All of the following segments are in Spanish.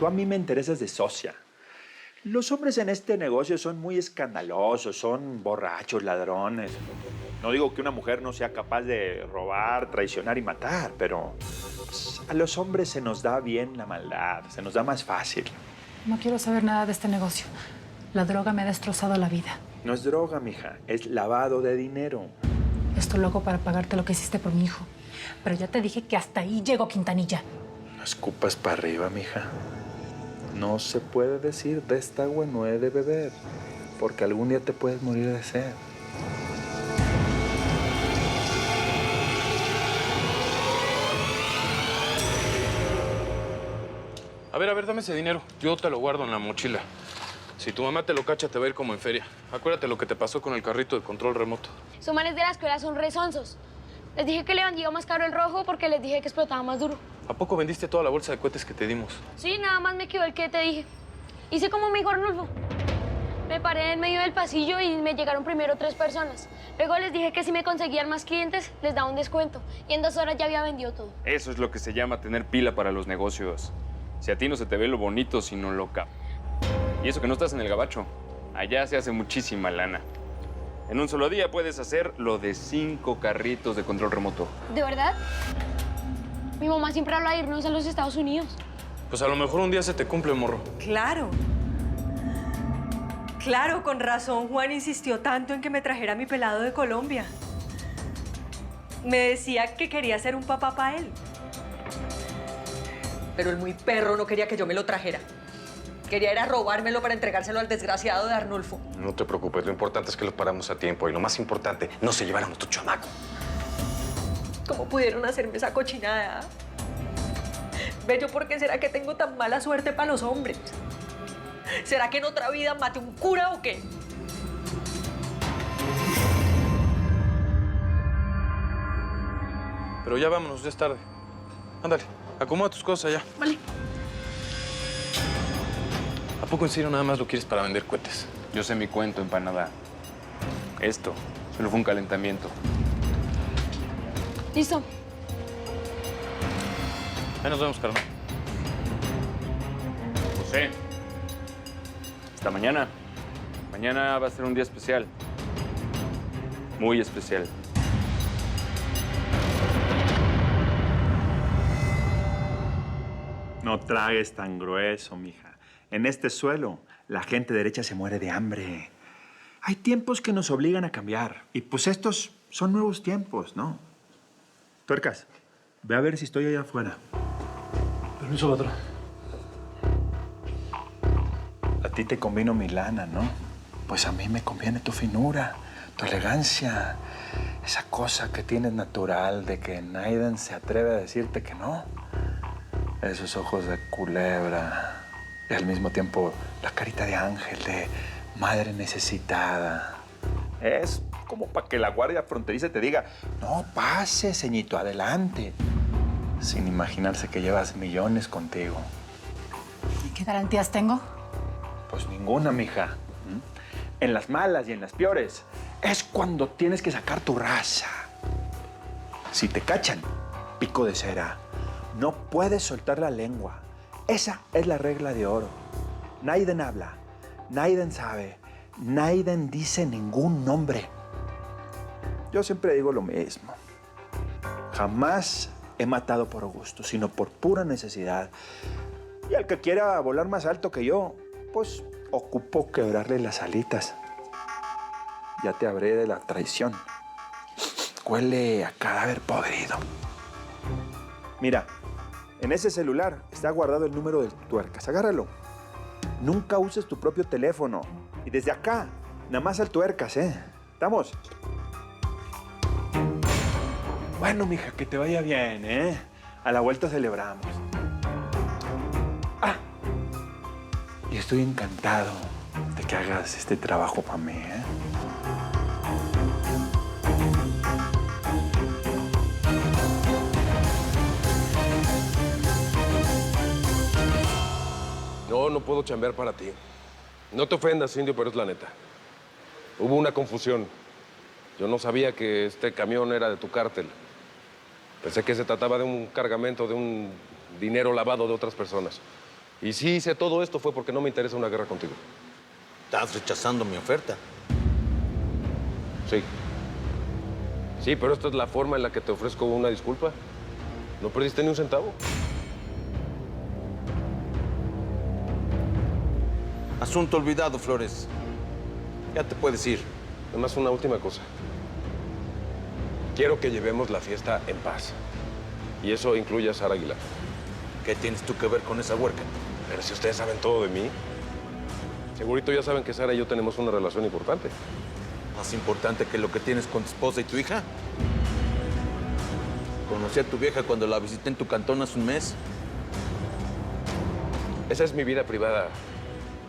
tú a mí me interesas de socia. Los hombres en este negocio son muy escandalosos, son borrachos, ladrones. No digo que una mujer no sea capaz de robar, traicionar y matar, pero a los hombres se nos da bien la maldad, se nos da más fácil. No quiero saber nada de este negocio. La droga me ha destrozado la vida. No es droga, mija, es lavado de dinero. Esto lo hago para pagarte lo que hiciste por mi hijo. Pero ya te dije que hasta ahí llegó Quintanilla. No escupas para arriba, mija. No se puede decir de esta agua no he de beber, porque algún día te puedes morir de sed. A ver, dame ese dinero. Yo te lo guardo en la mochila. Si tu mamá te lo cacha, te va a ir como en feria. Acuérdate lo que te pasó con el carrito de control remoto. Esos manes de la escuela son resonsos. Les dije que le vendía más caro el rojo porque les dije que explotaba más duro. ¿A poco vendiste toda la bolsa de cohetes que te dimos? Sí, nada más me quedó el que te dije. Hice como me dijo Arnulfo. Me paré en medio del pasillo y me llegaron primero 3 personas. Luego les dije que si me conseguían más clientes, les daba un descuento. Y en 2 horas ya había vendido todo. Eso es lo que se llama tener pila para los negocios. Si a ti no se te ve lo bonito, sino lo cap. Y eso que no estás en el gabacho. Allá se hace muchísima lana. En un solo día puedes hacer lo de 5 carritos de control remoto. ¿De verdad? Mi mamá siempre habla de irnos a los Estados Unidos. Pues a lo mejor un día se te cumple, morro. Claro. Claro, con razón Juan insistió tanto en que me trajera a mi pelado de Colombia. Me decía que quería ser un papá para él. Pero el muy perro no quería que yo me lo trajera. Quería era robármelo para entregárselo al desgraciado de Arnulfo. No te preocupes, lo importante es que lo paramos a tiempo. Y lo más importante, no se llevaran a tu chamaco. ¿Cómo pudieron hacerme esa cochinada? Bello, ¿por qué será que tengo tan mala suerte para los hombres? ¿Será que en otra vida maté un cura o qué? Pero ya vámonos, ya es tarde. Ándale, acomoda tus cosas ya. Vale. ¿A poco en serio nada más lo quieres para vender cohetes? Yo sé mi cuento, empanada. Esto solo fue un calentamiento. Listo. Ahí nos vemos, carnal. José, hasta mañana. Mañana va a ser un día especial. Muy especial. No tragues tan grueso, mija. En este suelo, la gente derecha se muere de hambre. Hay tiempos que nos obligan a cambiar. Y pues estos son nuevos tiempos, ¿no? Tuercas, ve a ver si estoy allá afuera. Permiso, patrón. A ti te convino mi lana, ¿no? Pues a mí me conviene tu finura, tu elegancia. Esa cosa que tienes natural de que Naiden se atreve a decirte que no. Esos ojos de culebra. Y al mismo tiempo la carita de ángel, de madre necesitada. Es como para que la guardia fronteriza te diga, no, pase, ceñito, adelante. Sin imaginarse que llevas millones contigo. ¿Y qué garantías tengo? Pues ninguna, mija. En las malas y en las peores es cuando tienes que sacar tu raza. Si te cachan, pico de cera. No puedes soltar la lengua. Esa es la regla de oro. Naiden habla, Naiden sabe, Naiden dice ningún nombre. Yo siempre digo lo mismo. Jamás he matado por gusto, sino por pura necesidad. Y al que quiera volar más alto que yo, pues ocupo quebrarle las alitas. Ya te hablé de la traición. Huele a cadáver podrido. Mira, en ese celular está guardado el número del Tuercas. Agárralo. Nunca uses tu propio teléfono. Y desde acá, nada más al Tuercas, ¿eh? ¿Estamos? Bueno, mija, que te vaya bien, ¿eh? A la vuelta celebramos. Ah, y estoy encantado de que hagas este trabajo para mí, ¿eh? No puedo chambear para ti. No te ofendas, indio, pero es la neta. Hubo una confusión. Yo no sabía que este camión era de tu cártel. Pensé que se trataba de un cargamento de un dinero lavado de otras personas. Y si hice todo esto fue porque no me interesa una guerra contigo. Estás rechazando mi oferta. Sí. Sí, pero esta es la forma en la que te ofrezco una disculpa. No perdiste ni un centavo. Asunto olvidado, Flores. Ya te puedes ir. Además, una última cosa. Quiero que llevemos la fiesta en paz. Y eso incluye a Sara Aguilar. ¿Qué tienes tú que ver con esa huerca? Pero si ustedes saben todo de mí, segurito ya saben que Sara y yo tenemos una relación importante. ¿Más importante que lo que tienes con tu esposa y tu hija? Conocí a tu vieja cuando la visité en tu cantón hace un mes. Esa es mi vida privada.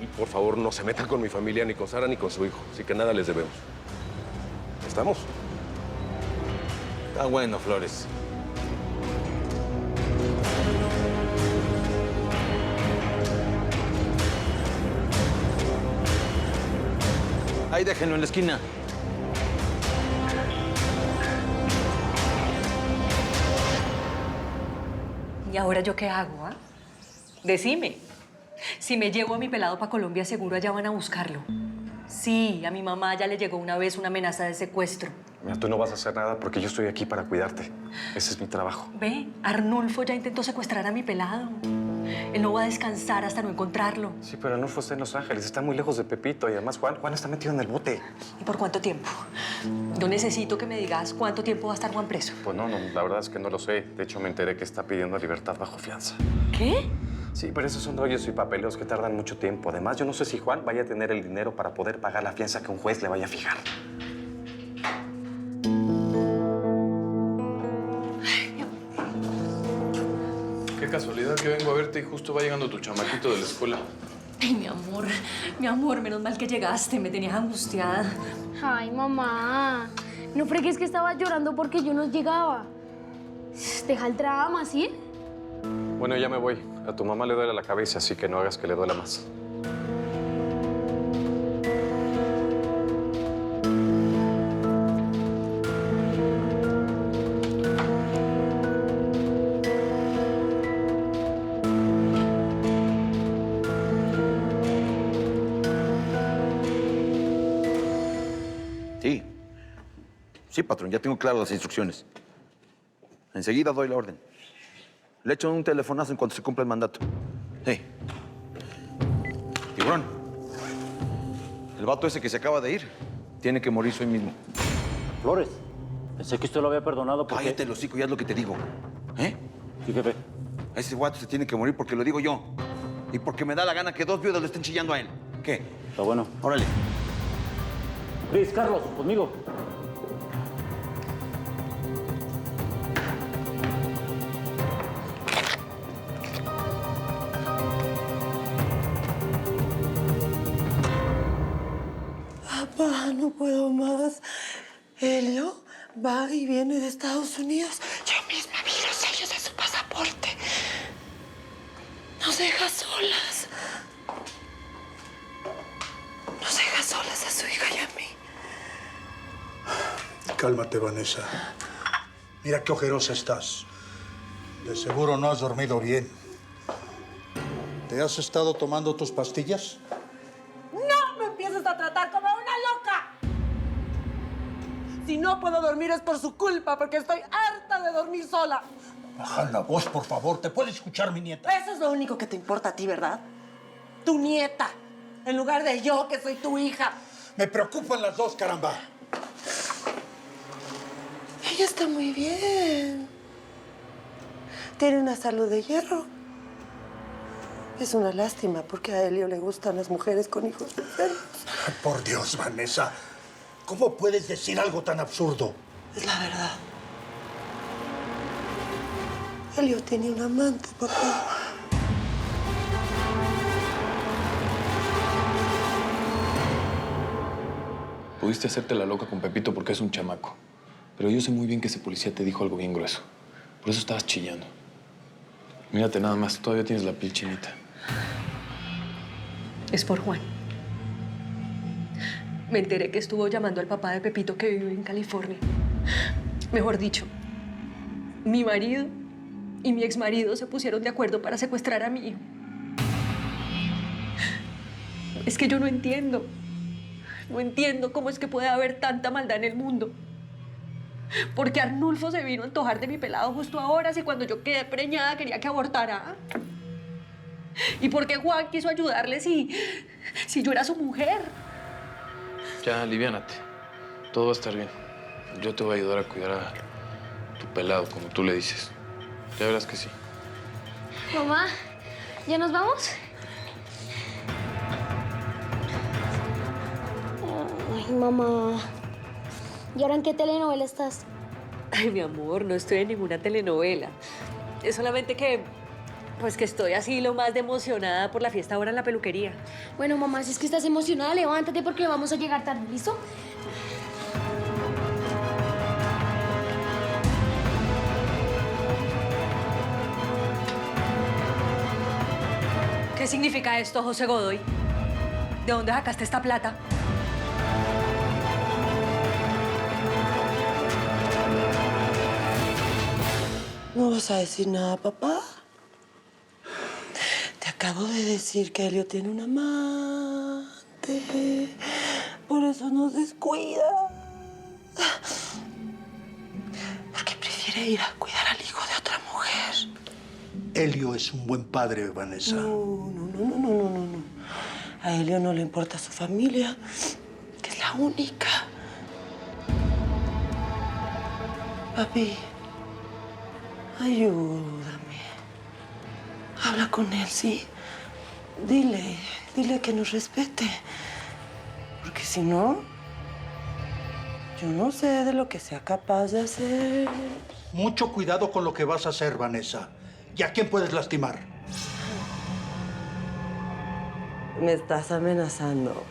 Y por favor, no se metan con mi familia, ni con Sara, ni con su hijo. Así que nada les debemos. ¿Estamos? Está bueno, Flores. Ahí déjenlo en la esquina. ¿Y ahora yo qué hago, ah? Decime. Si me llevo a mi pelado para Colombia, seguro allá van a buscarlo. Sí, a mi mamá ya le llegó una vez una amenaza de secuestro. Mira, tú no vas a hacer nada porque yo estoy aquí para cuidarte. Ese es mi trabajo. Ve, Arnulfo ya intentó secuestrar a mi pelado. Él no va a descansar hasta no encontrarlo. Sí, pero Arnulfo está en Los Ángeles, está muy lejos de Pepito y además Juan está metido en el bote. ¿Y por cuánto tiempo? Yo necesito que me digas cuánto tiempo va a estar Juan preso. Pues no, la verdad es que no lo sé. De hecho, me enteré que está pidiendo libertad bajo fianza. ¿Qué? Sí, pero esos son rollos y papeleos que tardan mucho tiempo. Además, yo no sé si Juan vaya a tener el dinero para poder pagar la fianza que un juez le vaya a fijar. Qué casualidad que vengo a verte y justo va llegando tu chamaquito de la escuela. Ay, mi amor, menos mal que llegaste, me tenías angustiada. Ay, mamá. No fregues que estaba llorando porque yo no llegaba. Deja el drama, ¿sí? Bueno, ya me voy. A tu mamá le duele la cabeza, así que no hagas que le duela más. Sí. Sí, patrón, ya tengo claras las instrucciones. Enseguida doy la orden. Le echo un telefonazo en cuanto se cumpla el mandato. Sí. Tiburón, el vato ese que se acaba de ir tiene que morirse hoy mismo. Flores, pensé que usted lo había perdonado porque... Cállate el hocico, ya es lo que te digo. ¿Eh? Sí, jefe. Ese vato se tiene que morir porque lo digo yo. Y porque me da la gana que dos viudas le estén chillando a él. ¿Qué? Está bueno. Órale. Cris, Carlos, conmigo. Papá, no puedo más. Helio va y viene de Estados Unidos. Yo misma vi los sellos de su pasaporte. Nos deja solas. Nos deja solas a su hija y a mí. Cálmate, Vanessa. Mira qué ojerosa estás. De seguro no has dormido bien. ¿Te has estado tomando tus pastillas? ¡No me empieces a tratar como una loca! Si no puedo dormir es por su culpa, porque estoy harta de dormir sola. Baja la voz, por favor. ¿Te puede escuchar mi nieta? Eso es lo único que te importa a ti, ¿verdad? Tu nieta, en lugar de yo, que soy tu hija. Me preocupan las dos, caramba. Ella está muy bien. Tiene una salud de hierro. Es una lástima porque a Helio le gustan las mujeres con hijos enfermos. Por Dios, Vanessa. ¿Cómo puedes decir algo tan absurdo? Es la verdad. Helio tiene un amante, papá. Pudiste hacerte la loca con Pepito porque es un chamaco. Pero yo sé muy bien que ese policía te dijo algo bien grueso. Por eso estabas chillando. Mírate nada más, todavía tienes la piel chinita. Es por Juan. Me enteré que estuvo llamando al papá de Pepito que vive en California. Mejor dicho, mi marido y mi exmarido se pusieron de acuerdo para secuestrar a mi hijo. Es que yo no entiendo. No entiendo cómo es que puede haber tanta maldad en el mundo. ¿Por qué Arnulfo se vino a antojar de mi pelado justo ahora si cuando yo quedé preñada quería que abortara? ¿Y por qué Juan quiso ayudarle si yo era su mujer? Ya, aliviánate. Todo va a estar bien. Yo te voy a ayudar a cuidar a tu pelado, como tú le dices. Ya verás que sí. Mamá, ¿ya nos vamos? Ay, mamá. ¿Y ahora en qué telenovela estás? Ay, mi amor, no estoy en ninguna telenovela. Es solamente que, pues que estoy así lo más de emocionada por la fiesta ahora en la peluquería. Bueno, mamá, si es que estás emocionada, levántate porque vamos a llegar tarde, ¿listo? ¿Qué significa esto, José Godoy? ¿De dónde sacaste esta plata? ¿No vas a decir nada, papá? Te acabo de decir que Helio tiene un amante. Por eso nos descuida. Porque prefiere ir a cuidar al hijo de otra mujer. Helio es un buen padre, Vanessa. No. A Helio no le importa su familia, que es la única. Papi, ayúdame. Habla con él, ¿sí? Dile que nos respete. Porque si no, yo no sé de lo que sea capaz de hacer. Mucho cuidado con lo que vas a hacer, Vanessa. ¿Y a quién puedes lastimar? Me estás amenazando.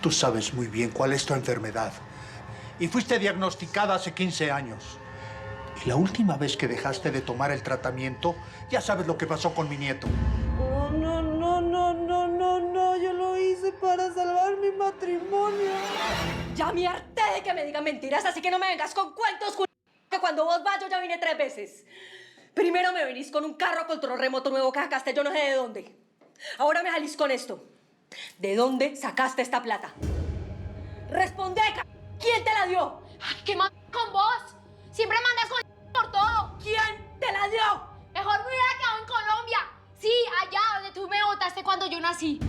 Tú sabes muy bien cuál es tu enfermedad. Y fuiste diagnosticada hace 15 años. Y la última vez que dejaste de tomar el tratamiento, ya sabes lo que pasó con mi nieto. No. Yo lo hice para salvar mi matrimonio. Ya me harté de que me digan mentiras, así que no me vengas con cuentos, que cuando vos vas yo ya vine 3 veces. Primero me venís con un carro a control remoto nuevo que sacaste yo no sé de dónde. Ahora me salís con esto. ¿De dónde sacaste esta plata? ¡Responde! ¿Quién te la dio? Ay, ¿qué más con vos? Siempre mandas con por todo. ¿Quién te la dio? Mejor me hubiera quedado en Colombia. Sí, allá donde tú me botaste cuando yo nací.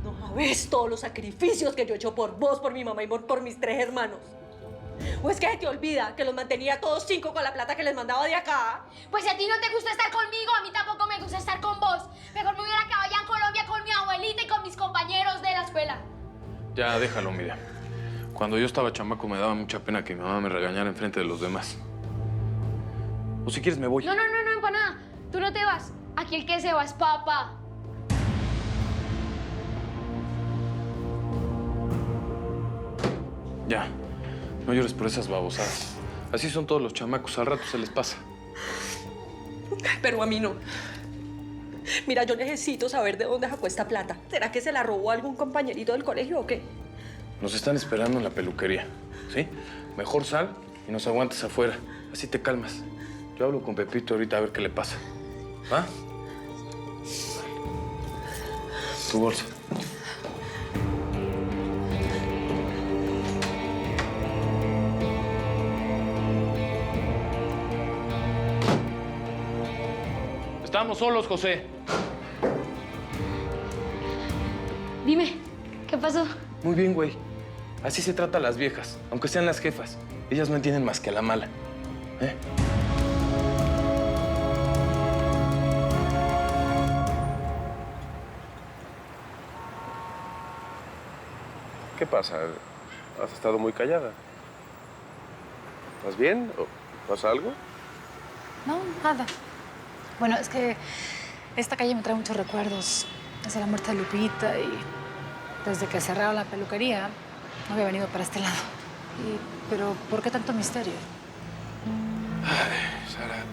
No sabes todos los sacrificios que yo he hecho por vos, por mi mamá y por mis 3 hermanos. ¿O es que se te olvida que los mantenía todos 5 con la plata que les mandaba de acá? Pues si a ti no te gusta estar conmigo, a mí tampoco me gusta estar con vos. Mejor me hubiera quedado allá en Colombia con mi abuelita y con mis compañeros de la escuela. Ya, déjalo, mira. Cuando yo estaba chamaco me daba mucha pena que mi mamá me regañara enfrente de los demás. O si quieres me voy. No, para nada. Tú no te vas. Aquí el que se va es papá. Ya, no llores por esas babosadas. Así son todos los chamacos, al rato se les pasa. Pero a mí no. Mira, yo necesito saber de dónde sacó esta plata. ¿Será que se la robó algún compañerito del colegio o qué? Nos están esperando en la peluquería, ¿sí? Mejor sal y nos aguantes afuera. Así te calmas. Yo hablo con Pepito ahorita a ver qué le pasa. ¿Va? Tu bolsa. Estamos solos, José. Dime, ¿qué pasó? Muy bien, güey. Así se trata a las viejas, aunque sean las jefas. Ellas no entienden más que a la mala. ¿Eh? ¿Qué pasa? ¿Has estado muy callada? ¿Estás bien? ¿O pasa algo? No, nada. Bueno, es que esta calle me trae muchos recuerdos. Desde la muerte de Lupita y desde que cerraron la peluquería, no había venido para este lado. Pero, ¿por qué tanto misterio? Ay, Sara,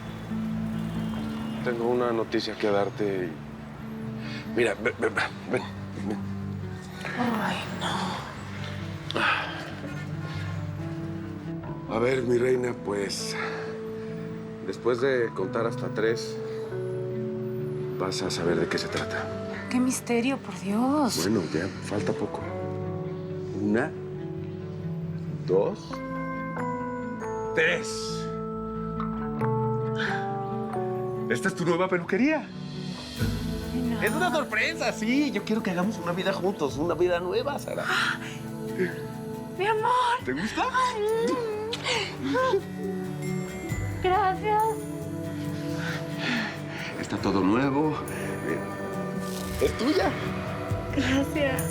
tengo una noticia que darte y... Mira, ven. Ay, no. A ver, mi reina, pues... Después de contar hasta 3, vas a saber de qué se trata. qué misterio, por Dios. Bueno, ya falta poco. 1, 2, 3. Esta es tu nueva peluquería. Es una sorpresa, sí. Yo quiero que hagamos una vida juntos, una vida nueva, Sara. Mi amor. ¿Te gusta? Gracias. Está todo nuevo. Es tuya. Gracias.